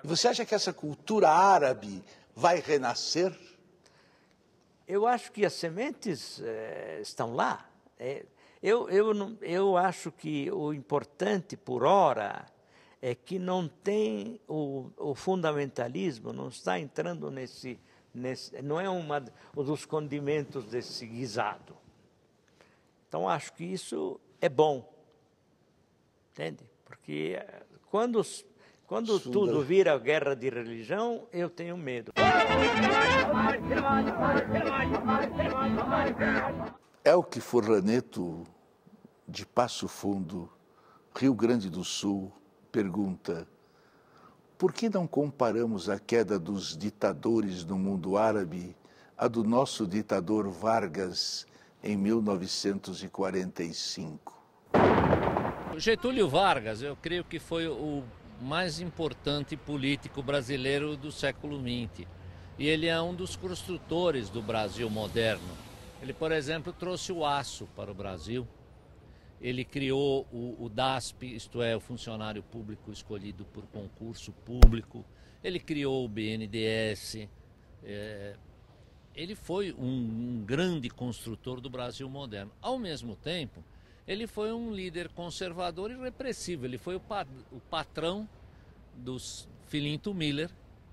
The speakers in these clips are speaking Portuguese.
E você acha que essa cultura árabe vai renascer? Eu acho que as sementes estão lá. Eu acho que o importante, por hora, é que não tem o fundamentalismo, não está entrando nesse não é um dos condimentos desse guisado. Então, acho que isso é bom, entende? Porque quando tudo vira guerra de religião, eu tenho medo. Elque Forlaneto, de Passo Fundo, Rio Grande do Sul, pergunta: por que não comparamos a queda dos ditadores no mundo árabe à do nosso ditador Vargas em 1945? Getúlio Vargas, eu creio que foi o mais importante político brasileiro do século XX. E ele é um dos construtores do Brasil moderno. Ele, por exemplo, trouxe o aço para o Brasil. Ele criou o DASP, isto é, o funcionário público escolhido por concurso público. Ele criou o BNDES. Ele foi um grande construtor do Brasil moderno. Ao mesmo tempo, ele foi um líder conservador e repressivo. Ele foi o patrão dos Filinto Miller,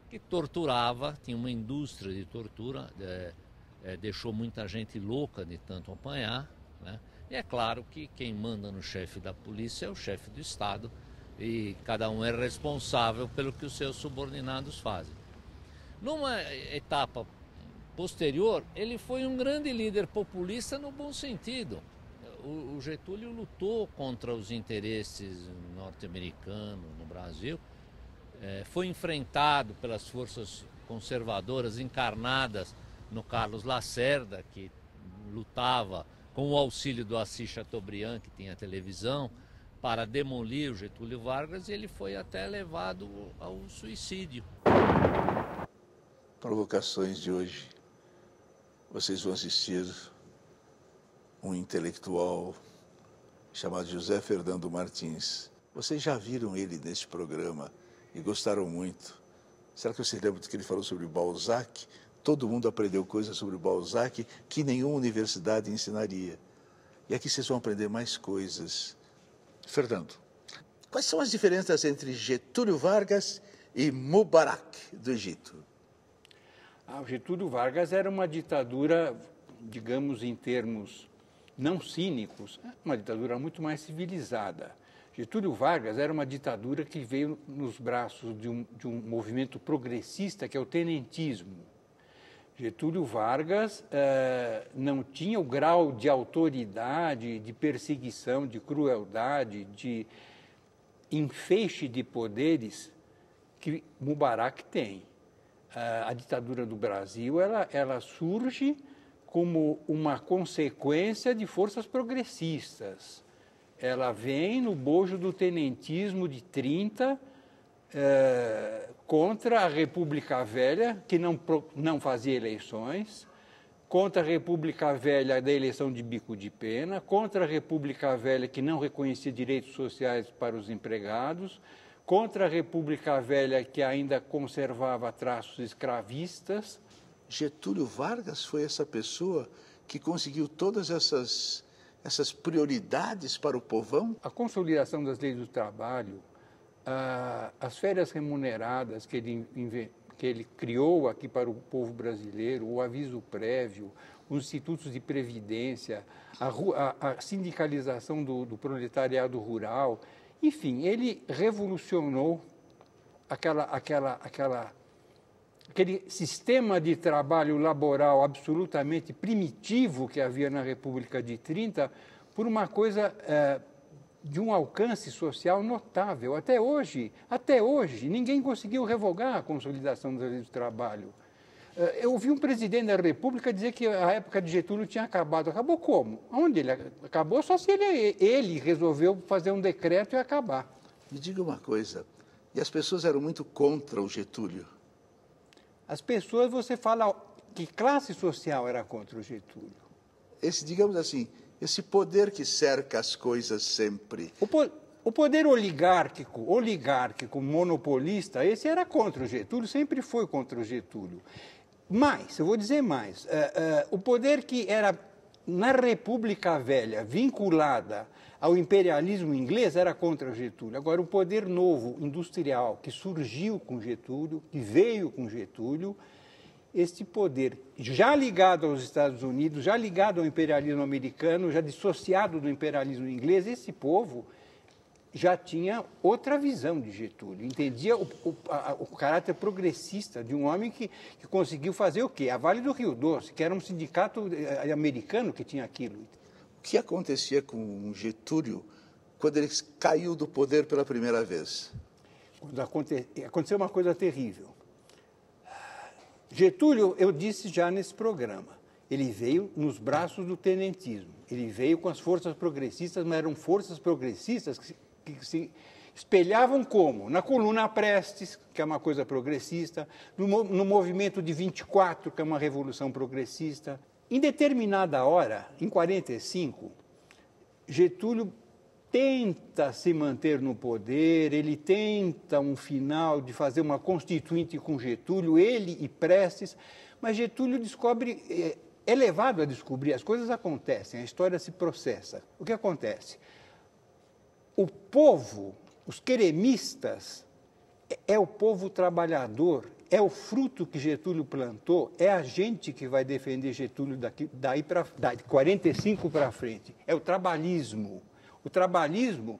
que torturava, tinha uma indústria de tortura, deixou muita gente louca de tanto apanhar, né? E é claro que quem manda no chefe da polícia é o chefe do Estado e cada um é responsável pelo que os seus subordinados fazem. Numa etapa posterior, ele foi um grande líder populista no bom sentido. O Getúlio lutou contra os interesses norte-americanos no Brasil, foi enfrentado pelas forças conservadoras encarnadas no Carlos Lacerda, que lutava com o auxílio do Assis Chateaubriand, que tinha televisão, para demolir o Getúlio Vargas, e ele foi até levado ao suicídio. Provocações de hoje. Vocês vão assistir um intelectual chamado José Fernando Martins. Vocês já viram ele neste programa e gostaram muito. Será que você lembra do que ele falou sobre Balzac? Todo mundo aprendeu coisas sobre Balzac que nenhuma universidade ensinaria. E aqui vocês vão aprender mais coisas. Fernando, quais são as diferenças entre Getúlio Vargas e Mubarak, do Egito? O Getúlio Vargas era uma ditadura, digamos, em termos não cínicos, uma ditadura muito mais civilizada. Getúlio Vargas era uma ditadura que veio nos braços de um movimento progressista, que é o tenentismo. Getúlio Vargas não tinha o grau de autoridade, de perseguição, de crueldade, de enfeixe de poderes que Mubarak tem. A ditadura do Brasil ela surge como uma consequência de forças progressistas. Ela vem no bojo do tenentismo de 30, contra a República Velha, que não fazia eleições, contra a República Velha da eleição de bico de pena, contra a República Velha que não reconhecia direitos sociais para os empregados, contra a República Velha que ainda conservava traços escravistas. Getúlio Vargas foi essa pessoa que conseguiu todas essas prioridades para o povão? A consolidação das leis do trabalho, as férias remuneradas que ele criou aqui para o povo brasileiro, o aviso prévio, os institutos de previdência, a sindicalização do proletariado rural, enfim, ele revolucionou aquele sistema de trabalho laboral absolutamente primitivo que havia na República de 30 por uma coisa de um alcance social notável. Até hoje, ninguém conseguiu revogar a consolidação das leis do trabalho. Eu ouvi um presidente da República dizer que a época de Getúlio tinha acabado. Acabou como? Onde ele acabou? Só se ele resolveu fazer um decreto e acabar. Me diga uma coisa, e as pessoas eram muito contra o Getúlio? As pessoas, você fala que classe social era contra o Getúlio? Digamos assim, esse poder que cerca as coisas sempre. O poder oligárquico, monopolista, esse era contra o Getúlio, sempre foi contra o Getúlio. Mas, eu vou dizer mais, o poder que era, na República Velha, vinculada ao imperialismo inglês, era contra o Getúlio. Agora, o poder novo, industrial, que surgiu com Getúlio, que veio com Getúlio, este poder, já ligado aos Estados Unidos, já ligado ao imperialismo americano, já dissociado do imperialismo inglês, esse povo já tinha outra visão de Getúlio, entendia o caráter progressista de um homem que conseguiu fazer o quê? A Vale do Rio Doce, que era um sindicato americano que tinha aquilo. O que acontecia com Getúlio quando ele caiu do poder pela primeira vez? Aconteceu uma coisa terrível. Getúlio, eu disse já nesse programa, ele veio nos braços do tenentismo, ele veio com as forças progressistas, mas eram forças progressistas que se espelhavam como? Na Coluna Prestes, que é uma coisa progressista, no movimento de 24, que é uma revolução progressista. Em determinada hora, em 45, Getúlio tenta se manter no poder, ele tenta um final de fazer uma constituinte com Getúlio, ele e Prestes, mas Getúlio descobre, é levado a descobrir, as coisas acontecem, a história se processa. O que acontece? O povo, os queremistas, é o povo trabalhador, é o fruto que Getúlio plantou, é a gente que vai defender Getúlio daí 45 para frente, é o trabalhismo. O trabalhismo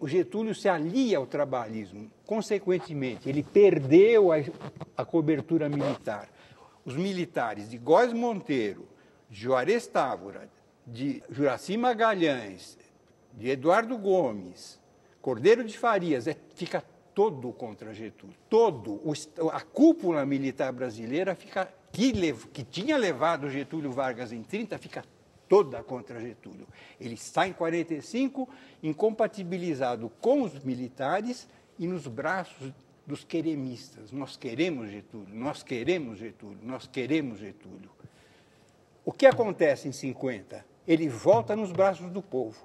o Getúlio se alia ao trabalhismo, consequentemente, ele perdeu a cobertura militar. Os militares de Góes Monteiro, de Juarez Távora, de Juracy Magalhães, de Eduardo Gomes, Cordeiro de Farias, fica todo contra Getúlio. A cúpula militar brasileira que tinha levado Getúlio Vargas em 30, fica toda contra Getúlio. Ele está em 45, incompatibilizado com os militares e nos braços dos queremistas. Nós queremos Getúlio, nós queremos Getúlio, nós queremos Getúlio. O que acontece em 50? Ele volta nos braços do povo.